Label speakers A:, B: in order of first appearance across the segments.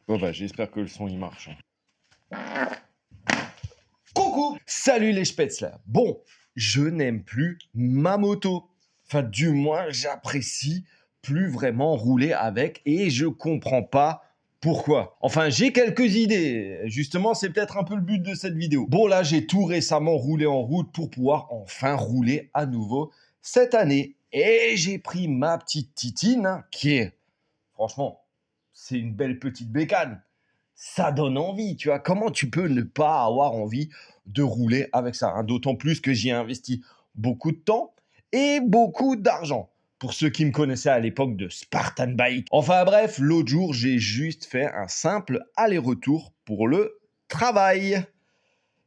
A: Bon bah j'espère que le son il marche. Coucou! Salut les spätzle. Bon, je n'aime plus ma moto. Enfin, du moins, j'apprécie plus vraiment rouler avec et je comprends pas pourquoi. Enfin, j'ai quelques idées. Justement, c'est peut-être un peu le but de cette vidéo. Bon, là, j'ai tout récemment roulé en route pour pouvoir enfin rouler à nouveau cette année. Et j'ai pris ma petite Titine, qui est, franchement, c'est une belle petite bécane. Ça donne envie, tu vois. Comment tu peux ne pas avoir envie de rouler avec ça, hein? D'autant plus que j'y ai investi beaucoup de temps et beaucoup d'argent. Pour ceux qui me connaissaient à l'époque de Spartan Bike. Enfin bref, l'autre jour, j'ai juste fait un simple aller-retour pour le travail.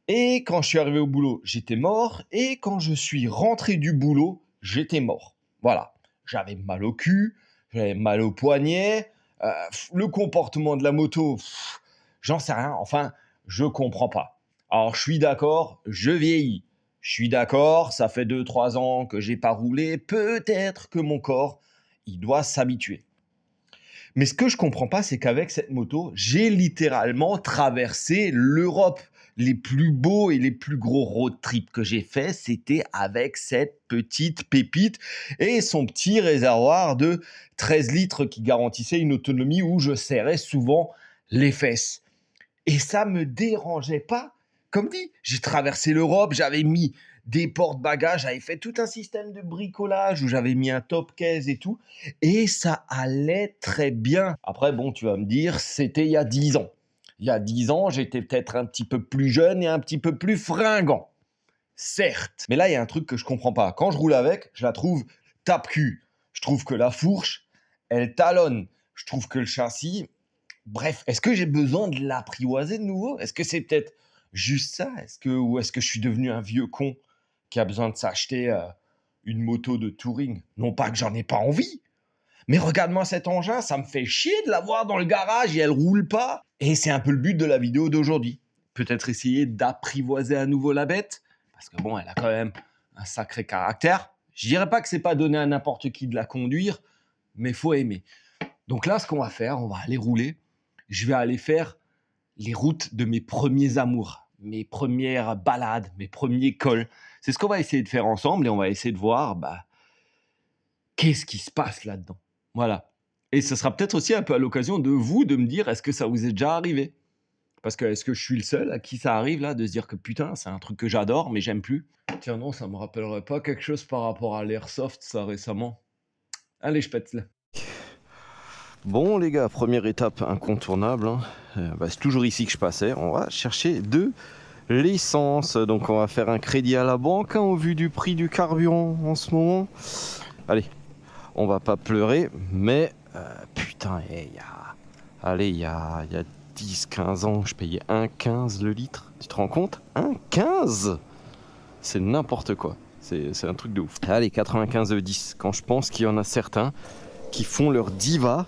A: Et quand je suis arrivé au boulot, j'étais mort. Et quand je suis rentré du boulot, j'étais mort. Voilà. J'avais mal au cul, j'avais mal au poignet. Le comportement de la moto, j'en sais rien. Enfin, je comprends pas. Alors, je suis d'accord, je vieillis. Je suis d'accord, ça fait 2-3 ans que j'ai pas roulé. Peut-être que mon corps, il doit s'habituer. Mais ce que je comprends pas, c'est qu'avec cette moto, j'ai littéralement traversé l'Europe. Les plus beaux et les plus gros road trips que j'ai fait, c'était avec cette petite pépite et son petit réservoir de 13 litres qui garantissait une autonomie où je serrais souvent les fesses. Et ça me dérangeait pas. Comme dit, j'ai traversé l'Europe, j'avais mis des porte-bagages, j'avais fait tout un système de bricolage où j'avais mis un top case et tout. Et ça allait très bien. Après, bon, tu vas me dire, c'était il y a 10 ans. Il y a 10 ans, j'étais peut-être un petit peu plus jeune et un petit peu plus fringant. Certes. Mais là, il y a un truc que je comprends pas. Quand je roule avec, je la trouve tape-cul. Je trouve que la fourche, elle talonne. Je trouve que le châssis... Bref, est-ce que j'ai besoin de l'apprivoiser de nouveau? Est-ce que c'est peut-être juste ça? Ou est-ce que je suis devenu un vieux con qui a besoin de s'acheter une moto de touring? Non pas que j'en ai pas envie, mais regarde-moi cet engin, ça me fait chier de l'avoir dans le garage et elle roule pas. Et c'est un peu le but de la vidéo d'aujourd'hui. Peut-être essayer d'apprivoiser à nouveau la bête, parce que bon, elle a quand même un sacré caractère. Je dirais pas que c'est pas donné à n'importe qui de la conduire, mais faut aimer. Donc là, ce qu'on va faire, on va aller rouler. Je vais aller faire les routes de mes premiers amours, mes premières balades, mes premiers cols. C'est ce qu'on va essayer de faire ensemble et on va essayer de voir qu'est-ce qui se passe là-dedans. Voilà. Et ce sera peut-être aussi un peu à l'occasion de vous de me dire est-ce que ça vous est déjà arrivé? Parce que est-ce que je suis le seul à qui ça arrive là de se dire que putain, c'est un truc que j'adore mais j'aime plus? Tiens non, ça me rappellerait pas quelque chose par rapport à l'airsoft ça récemment. Allez, je pète là. Bon les gars, première étape incontournable, hein. C'est toujours ici que je passais. On va chercher de l'essence. Donc on va faire un crédit à la banque, hein, au vu du prix du carburant en ce moment. Allez, on va pas pleurer, mais putain, il y a 10-15 ans, je payais 1,15 le litre. Tu te rends compte? 1,15? C'est n'importe quoi. C'est un truc de ouf. Allez, 95,10. Quand je pense qu'il y en a certains qui font leur diva.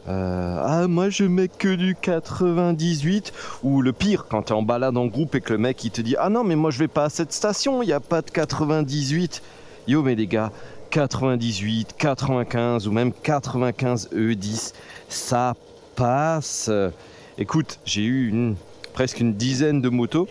A: Moi je mets que du 98. Ou le pire, quand t'es en balade en groupe et que le mec il te dit ah non mais moi je vais pas à cette station, il n'y a pas de 98. Yo mais les gars, 98, 95 ou même 95 E10, ça passe. Écoute, j'ai eu presque une dizaine de motos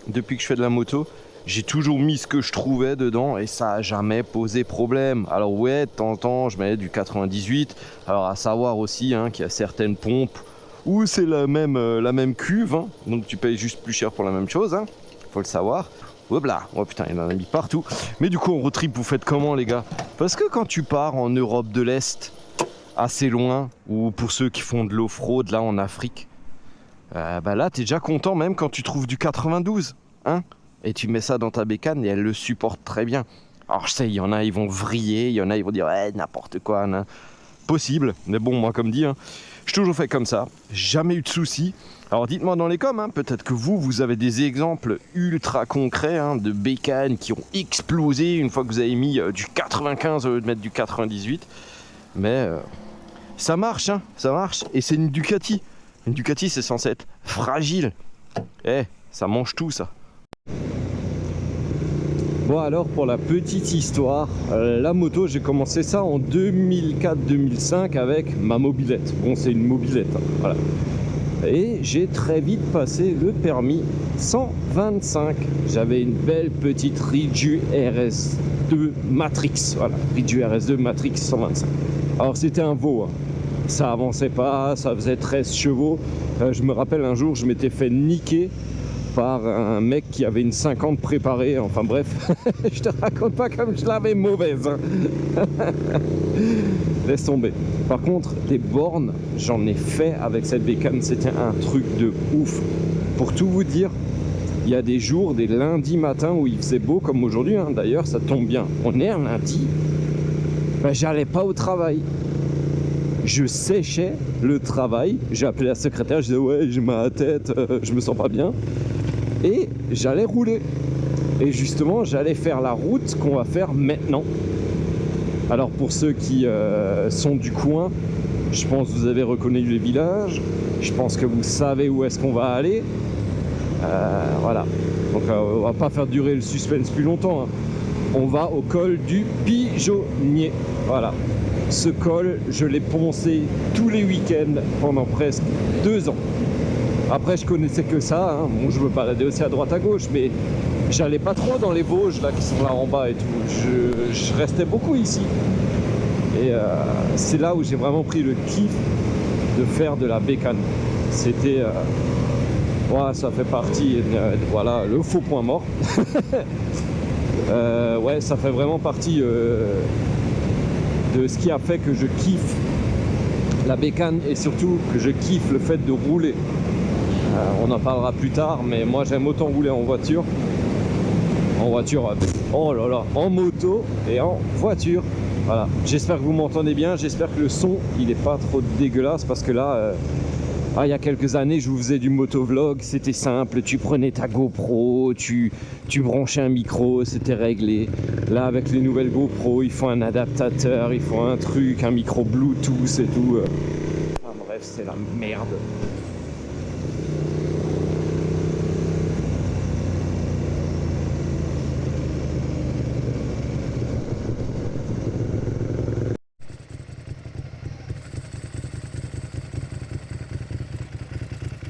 A: depuis que je fais de la moto. J'ai toujours mis ce que je trouvais dedans et ça n'a jamais posé problème. Alors ouais, de temps en temps, je mets du 98. Alors à savoir aussi hein, qu'il y a certaines pompes où c'est la même cuve. Hein, donc tu payes juste plus cher pour la même chose. Hein, faut le savoir. Hop là, oh putain, il en a mis partout. Mais du coup, en road trip, vous faites comment les gars? Parce que quand tu pars en Europe de l'Est, assez loin, ou pour ceux qui font de l'off-road là en Afrique, là t'es déjà content même quand tu trouves du 92. Hein? Et tu mets ça dans ta bécane et elle le supporte très bien. Alors je sais, il y en a, ils vont vriller, il y en a, ils vont dire n'importe quoi. Nan. Possible, mais bon, moi comme dit, hein, j'ai toujours fait comme ça, jamais eu de soucis. Alors dites-moi dans les coms, hein, peut-être que vous avez des exemples ultra concrets hein, de bécanes qui ont explosé une fois que vous avez mis du 95 au lieu de mettre du 98. Mais ça marche, hein, ça marche. Et c'est une Ducati. Une Ducati, c'est censé être fragile. Ça mange tout ça. Bon alors pour la petite histoire, la moto j'ai commencé ça en 2004-2005 avec ma mobilette. Bon c'est une mobilette, hein, voilà.
B: Et j'ai très vite passé le permis 125. J'avais une belle petite Ridgeway RS2 Matrix. Voilà, Ridgeway RS2 Matrix 125. Alors c'était un veau, hein. Ça avançait pas, ça faisait 13 chevaux. Je me rappelle un jour, je m'étais fait niquer par un mec qui avait une 50 préparée. Enfin bref, je te raconte pas comme je l'avais mauvaise, hein. Laisse tomber. Par contre, les bornes, j'en ai fait avec cette bécane, c'était un truc de ouf. Pour tout vous dire, il y a des jours, des lundis matins où il faisait beau comme aujourd'hui, hein. D'ailleurs ça tombe bien, on est un lundi, ben, j'allais pas au travail. Je séchais le travail, j'ai appelé la secrétaire, je disais ouais j'ai mal à la tête, je me sens pas bien. Et j'allais rouler. Et justement, j'allais faire la route qu'on va faire maintenant. Alors pour ceux qui sont du coin, je pense que vous avez reconnu les villages. Je pense que vous savez où est-ce qu'on va aller. Voilà. Donc on va pas faire durer le suspense plus longtemps, hein. On va au col du Pigeonnier. Voilà. Ce col, je l'ai poncé tous les week-ends pendant presque 2 ans. Après, je connaissais que ça, hein. Bon, je me baladais aussi à droite à gauche, mais j'allais pas trop dans les Vosges là qui sont là en bas et tout. Je restais beaucoup ici. Et c'est là où j'ai vraiment pris le kiff de faire de la bécane. C'était, ouais, ça fait partie, voilà, le faux point mort. Ouais, ça fait vraiment partie de ce qui a fait que je kiffe la bécane et surtout que je kiffe le fait de rouler. On en parlera plus tard, mais moi j'aime autant rouler en voiture. En voiture, oh là là, en moto et en voiture. Voilà, j'espère que vous m'entendez bien, j'espère que le son il est pas trop dégueulasse parce que là, il y a quelques années je vous faisais du motovlog, c'était simple, tu prenais ta GoPro, tu branchais un micro, c'était réglé. Là avec les nouvelles GoPro, il faut un adaptateur, il faut un truc, un micro Bluetooth et tout. Enfin bref, c'est la merde.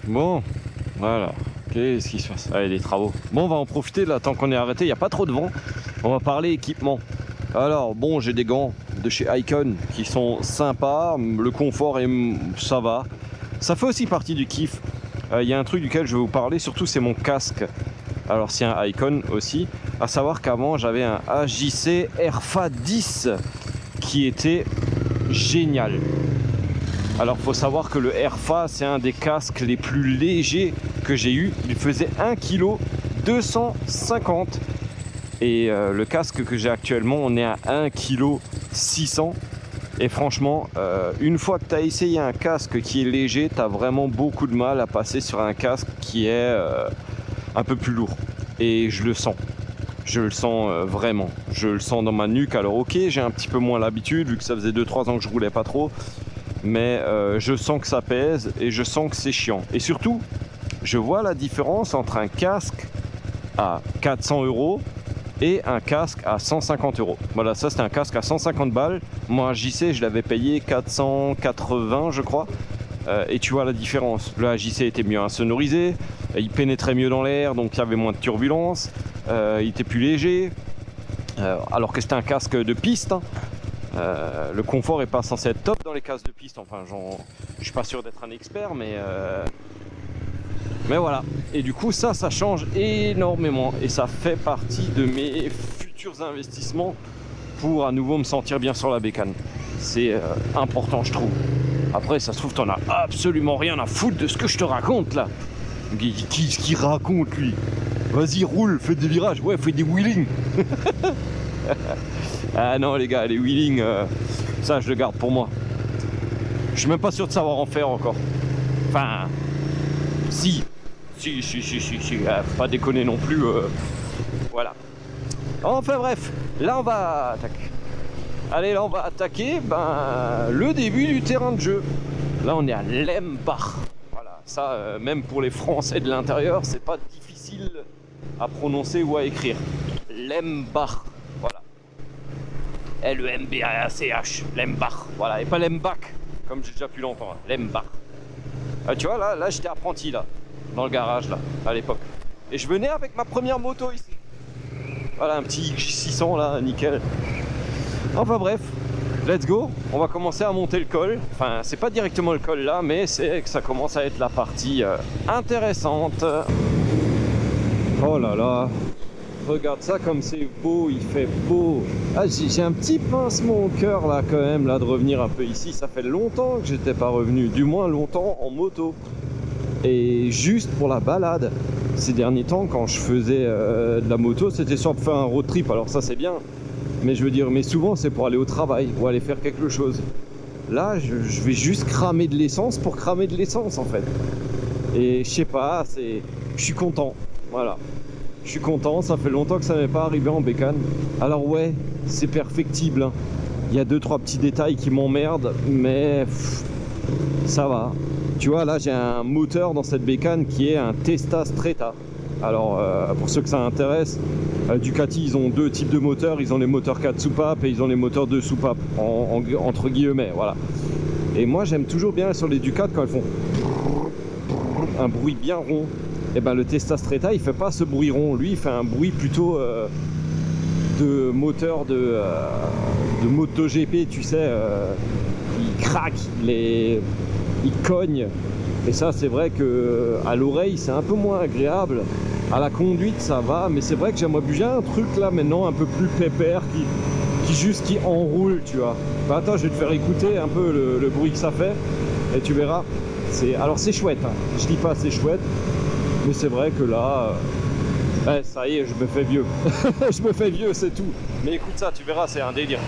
B: Bon, voilà. Qu'est-ce qui se passe? Allez, des travaux. Bon, on va en profiter là, tant qu'on est arrêté, il n'y a pas trop de vent. On va parler équipement. Alors, bon, j'ai des gants de chez Icon qui sont sympas. Le confort, ça va. Ça fait aussi partie du kiff. Il y a un truc duquel je vais vous parler, surtout c'est mon casque. Alors, c'est un Icon aussi. À savoir qu'avant, j'avais un AJC Airfa 10 qui était génial. Alors faut savoir que le Airfa c'est un des casques les plus légers que j'ai eu. Il faisait 1 kg 250 et le casque que j'ai actuellement on est à 1 kg 600 et franchement une fois que tu as essayé un casque qui est léger, tu as vraiment beaucoup de mal à passer sur un casque qui est un peu plus lourd et je le sens. Je le sens vraiment, je le sens dans ma nuque. Alors ok, j'ai un petit peu moins l'habitude vu que ça faisait 2-3 ans que je roulais pas trop. Mais je sens que ça pèse et je sens que c'est chiant. Et surtout, je vois la différence entre un casque à 400 € et un casque à 150 €. Voilà, ça c'est un casque à 150 balles. Moi, JC, je l'avais payé 480, je crois. Et tu vois la différence. Le AJC était mieux insonorisé, il pénétrait mieux dans l'air, donc il y avait moins de turbulence, il était plus léger. Alors que c'était un casque de piste, hein. Le confort est pas censé être top dans les casques de piste, enfin je suis pas sûr d'être un expert mais voilà. Et du coup ça change énormément et ça fait partie de mes futurs investissements pour à nouveau me sentir bien sur la bécane. C'est important je trouve. Après ça se trouve t'en as absolument rien à foutre de ce que je te raconte là. Qu'est-ce qu'il raconte lui? Vas-y roule, fais des virages, ouais fais des wheelings. Ah non les gars, les wheelings, ça je le garde pour moi. Je suis même pas sûr de savoir en faire encore. Enfin, si, faut pas déconner non plus, voilà. Enfin bref, là on va attaquer. Allez, là on va attaquer le début du terrain de jeu. Là on est à Lembach. Voilà, ça même pour les Français de l'intérieur, c'est pas difficile à prononcer ou à écrire. Lembach. L-E-M-B-A-C-H, Lembach, voilà, et pas Lembach, comme j'ai déjà pu l'entendre, Lembach. Ah, tu vois, là j'étais apprenti, là, dans le garage, là, à l'époque. Et je venais avec ma première moto ici. Voilà, un petit X600, là, nickel. Enfin bref, let's go. On va commencer à monter le col. Enfin, c'est pas directement le col là, mais c'est que ça commence à être la partie intéressante. Oh là là. Regarde ça comme c'est beau, il fait beau. Ah, j'ai un petit pincement au cœur là quand même là de revenir un peu ici. Ça fait longtemps que j'étais pas revenu, du moins longtemps en moto. Et juste pour la balade. Ces derniers temps, quand je faisais de la moto, c'était soit pour faire un road trip, alors ça c'est bien. Mais je veux dire, mais souvent c'est pour aller au travail ou aller faire quelque chose. Là, je vais juste cramer de l'essence pour cramer de l'essence en fait. Et je sais pas, je suis content. Voilà. Je suis content, ça fait longtemps que ça n'est pas arrivé en bécane. Alors ouais, c'est perfectible. Hein. Il y a 2-3 petits détails qui m'emmerdent, mais ça va. Tu vois, là j'ai un moteur dans cette bécane qui est un Testa Stretta. Alors pour ceux que ça intéresse, Ducati ils ont 2 types de moteurs. Ils ont les moteurs 4 soupapes et ils ont les moteurs 2 soupapes, entre guillemets, voilà. Et moi j'aime toujours bien sur les Ducati quand elles font un bruit bien rond. Et ben le Testa Stretta il fait pas ce bruit rond, lui il fait un bruit plutôt de moteur de MotoGP, tu sais, il craque, il cogne, et ça c'est vrai que à l'oreille c'est un peu moins agréable, à la conduite ça va, mais c'est vrai que j'aimerais bien un truc là maintenant un peu plus pépère qui enroule, tu vois. Bah, attends, je vais te faire écouter un peu le bruit que ça fait et tu verras. Alors c'est chouette, hein. Je dis pas c'est chouette, mais c'est vrai que là, ça y est, je me fais vieux. Je me fais vieux, c'est tout. Mais écoute ça, tu verras, c'est un délire.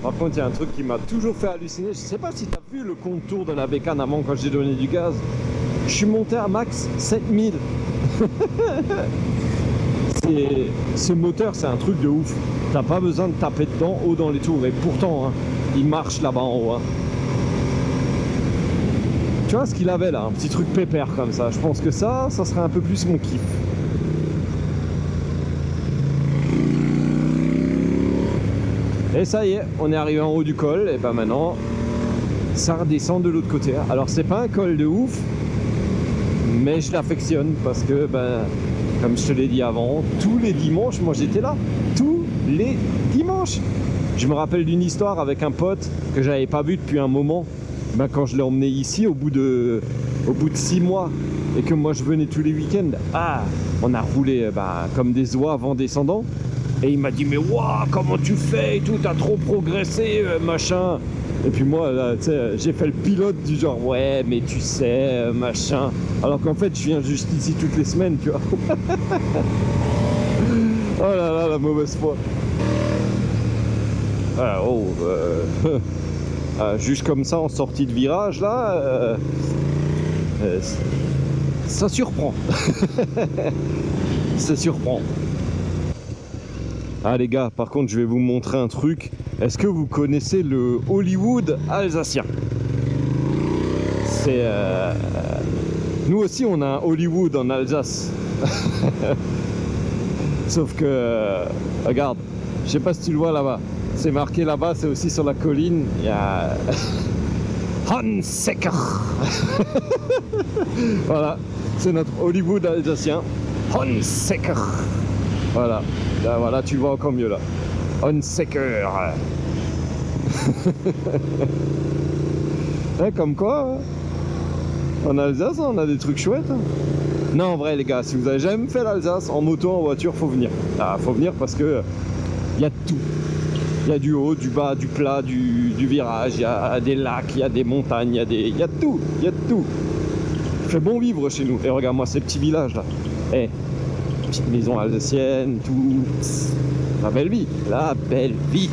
B: Par contre, il y a un truc qui m'a toujours fait halluciner. Je sais pas si tu as vu le contour de la bécane avant quand j'ai donné du gaz. Je suis monté à max 7000. Ce moteur, c'est un truc de ouf. T'as pas besoin de taper dedans haut dans les tours. Et pourtant, hein, il marche là-bas en haut. Hein. Tu vois ce qu'il avait là, un petit truc pépère comme ça. Je pense que ça serait un peu plus mon kiff. Et ça y est, on est arrivé en haut du col, et ben maintenant, ça redescend de l'autre côté. Alors c'est pas un col de ouf, mais je l'affectionne parce que, ben, comme je te l'ai dit avant, tous les dimanches, moi j'étais là, tous les dimanches. Je me rappelle d'une histoire avec un pote que j'avais pas vu depuis un moment, ben, quand je l'ai emmené ici au bout de 6 mois, et que moi je venais tous les week-ends. Ah, on a roulé comme des oies vent descendant. Et il m'a dit, mais waouh, comment tu fais et tout, t'as trop progressé, machin. Et puis moi, là, tu sais, j'ai fait le pilote du genre, ouais, mais tu sais, machin. Alors qu'en fait, je viens juste ici toutes les semaines, tu vois. Oh là là, la mauvaise foi. Ah, juste comme ça, en sortie de virage, là, ça surprend. Ça surprend. Ah les gars, par contre je vais vous montrer un truc. Est-ce que vous connaissez le Hollywood alsacien? C'est... Nous aussi on a un Hollywood en Alsace. Sauf que... regarde, je sais pas si tu le vois là-bas. C'est marqué là-bas, c'est aussi sur la colline. Il y a... Honsecker. Voilà, c'est notre Hollywood alsacien. Honsecker. Voilà. Là, voilà, tu le vois encore mieux là. Honsecker. Comme quoi, en Alsace, on a des trucs chouettes. Hein. Non, en vrai, les gars, si vous avez jamais fait l'Alsace, en moto, en voiture, faut venir. Ah, faut venir parce que y a de tout. Il y a du haut, du bas, du plat, du virage, il y a des lacs, il y a des montagnes, il y a tout, il y a tout. Il fait bon vivre chez nous. Et regarde-moi ces petits villages là. Eh, petite maison alsacienne, tout. La belle vie, la belle vie.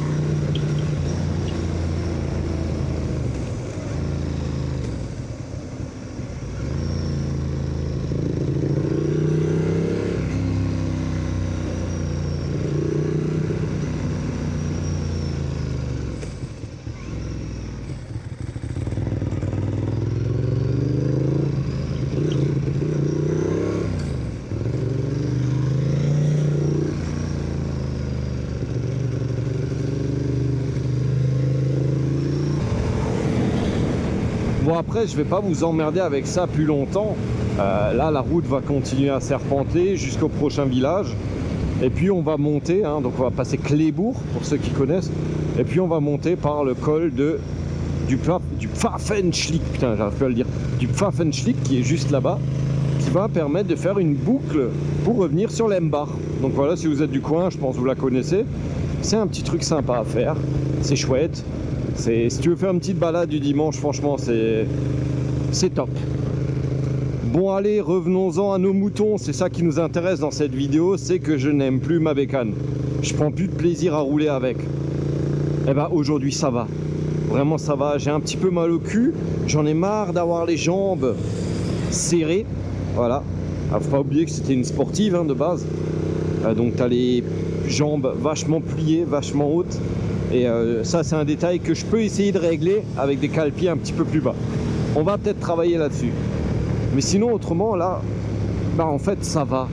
B: Bon après je vais pas vous emmerder avec ça plus longtemps. Là la route va continuer à serpenter jusqu'au prochain village. Et puis on va monter, hein, donc on va passer Clébourg pour ceux qui connaissent. Et puis on va monter par le col du Pfaffenschlick, putain j'arrive plus à le dire, du Pfaffenschlick qui est juste là-bas, qui va permettre de faire une boucle pour revenir sur l'Embach. Donc voilà, si vous êtes du coin, je pense que vous la connaissez. C'est un petit truc sympa à faire, c'est chouette. Si tu veux faire une petite balade du dimanche, franchement, c'est top. Bon allez, revenons-en à nos moutons. C'est ça qui nous intéresse dans cette vidéo, c'est que je n'aime plus ma bécane. Je prends plus de plaisir à rouler avec. Et ben aujourd'hui ça va. Vraiment ça va. J'ai un petit peu mal au cul. J'en ai marre d'avoir les jambes serrées. Voilà. Ah, faut pas oublier que c'était une sportive hein, de base. Donc tu as les jambes vachement pliées, vachement hautes. Et ça c'est un détail que je peux essayer de régler avec des cale-pieds un petit peu plus bas. On va peut-être travailler là-dessus. Mais sinon autrement là, bah en fait ça va.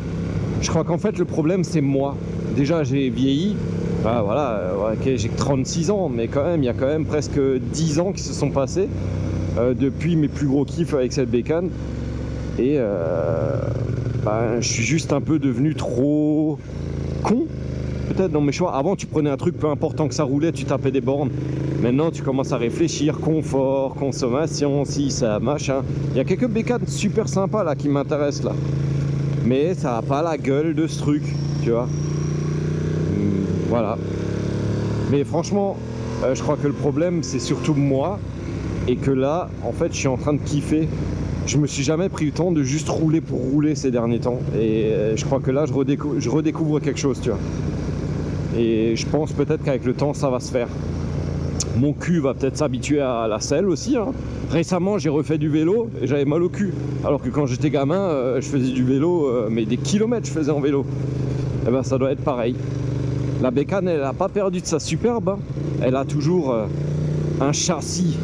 B: Je crois qu'en fait le problème c'est moi. Déjà j'ai vieilli. Bah, voilà, okay, j'ai que 36 ans, mais quand même il y a quand même presque 10 ans qui se sont passés depuis mes plus gros kiffs avec cette bécane. Et bah, je suis juste un peu devenu trop con. Peut-être dans mes choix. Avant tu prenais un truc, peu important que ça roulait, tu tapais des bornes. Maintenant tu commences à réfléchir, confort, consommation, si ça, machin. Il y a quelques bécanes super sympas là qui m'intéressent là. Mais ça n'a pas la gueule de ce truc, tu vois. Voilà. Mais franchement, je crois que le problème c'est surtout moi. Et que là, en fait, je suis en train de kiffer. Je me suis jamais pris le temps de juste rouler pour rouler ces derniers temps. Et je crois que là, je redécouvre quelque chose, tu vois. Et je pense peut-être qu'avec le temps ça va se faire. Mon cul va peut-être s'habituer à la selle aussi hein. Récemment j'ai refait du vélo et j'avais mal au cul. Alors que quand j'étais gamin je faisais du vélo, mais des kilomètres je faisais en vélo. Et ben ça doit être pareil. La bécane elle n'a pas perdu de sa superbe hein. Elle a toujours un châssis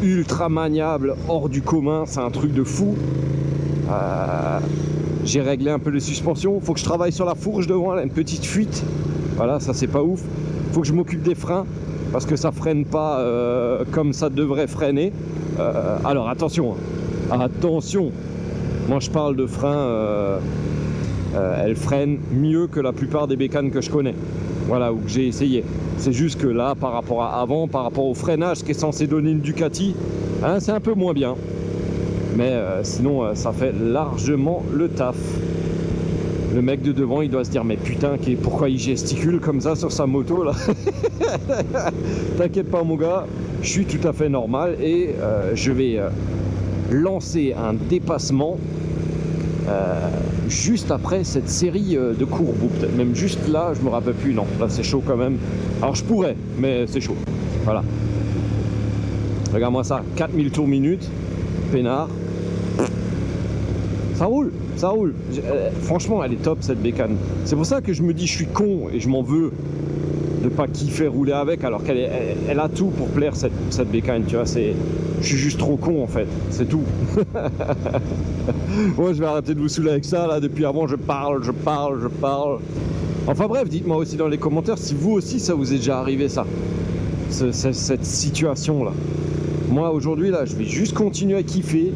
B: ultra maniable, hors du commun. C'est un truc de fou. J'ai réglé un peu les suspensions. Faut que je travaille sur la fourche devant, elle a une petite fuite. Voilà, ça c'est pas ouf. Faut que je m'occupe des freins parce que ça freine pas comme ça devrait freiner. Alors attention, attention. Moi je parle de freins. Elle freine mieux que la plupart des bécanes que je connais. Voilà, ou que j'ai essayé. C'est juste que là, par rapport à avant, par rapport au freinage qui est censé donner une Ducati, hein, c'est un peu moins bien. Mais sinon ça fait largement le taf. Le mec de devant il doit se dire mais putain pourquoi il gesticule comme ça sur sa moto là. T'inquiète pas mon gars, je suis tout à fait normal et je vais lancer un dépassement juste après cette série de courbes, ou peut-être même juste là, je me rappelle plus, non, là c'est chaud quand même. Alors je pourrais, mais c'est chaud. Voilà. Regarde-moi ça, 4000 tours minute, peinard. Ça roule, ça roule. Franchement, elle est top cette bécane. C'est pour ça que je me dis je suis con et je m'en veux de pas kiffer rouler avec alors qu'elle a tout pour plaire cette bécane, tu vois. Je suis juste trop con en fait, c'est tout. Moi je vais arrêter de vous saouler avec ça là, depuis avant je parle. Enfin bref, dites-moi aussi dans les commentaires si vous aussi ça vous est déjà arrivé ça, cette situation là. Moi aujourd'hui là je vais juste continuer à kiffer,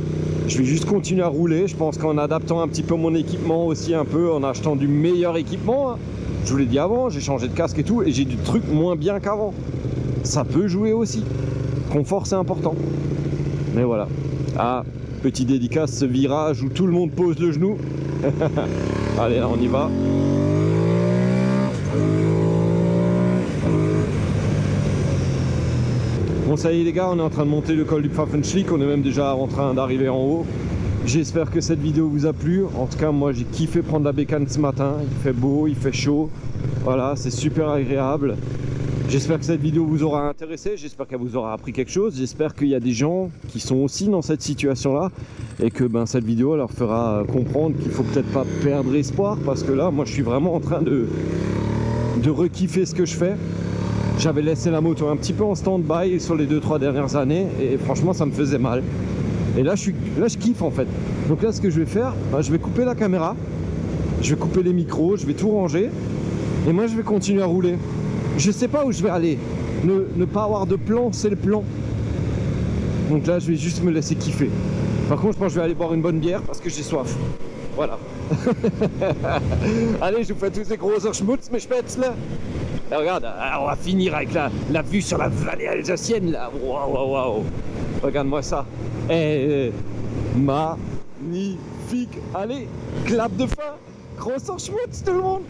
B: je vais juste continuer à rouler, je pense qu'en adaptant un petit peu mon équipement aussi un peu, en achetant du meilleur équipement, hein. Je vous l'ai dit avant, j'ai changé de casque et tout et j'ai du truc moins bien qu'avant. Ça peut jouer aussi, confort c'est important. Mais voilà. Ah, petit dédicace, ce virage où tout le monde pose le genou. Allez là on y va. Bon, ça y est les gars, on est en train de monter le col du Pfaffenschlick, on est même déjà en train d'arriver en haut. J'espère que cette vidéo vous a plu. En tout cas, moi j'ai kiffé prendre la bécane ce matin. Il fait beau, il fait chaud. Voilà, c'est super agréable. J'espère que cette vidéo vous aura intéressé. J'espère qu'elle vous aura appris quelque chose. J'espère qu'il y a des gens qui sont aussi dans cette situation-là et que cette vidéo leur fera comprendre qu'il faut peut-être pas perdre espoir, parce que là, moi je suis vraiment en train de re-kiffer ce que je fais. J'avais laissé la moto un petit peu en stand-by sur les 2-3 dernières années et franchement ça me faisait mal. Et là je kiffe en fait. Donc là ce que je vais faire, je vais couper la caméra, je vais couper les micros, je vais tout ranger et moi je vais continuer à rouler. Je sais pas où je vais aller. Ne pas avoir de plan, c'est le plan. Donc là je vais juste me laisser kiffer. Par contre je pense que je vais aller boire une bonne bière parce que j'ai soif. Voilà. Allez, je vous fais tous ces gros schmutz, mes Spätzle. Et regarde, on va finir avec la vue sur la vallée alsacienne là. Waouh, waouh, waouh. Regarde-moi ça. Magnifique. Allez, clap de fin. Gros schmutz tout le monde.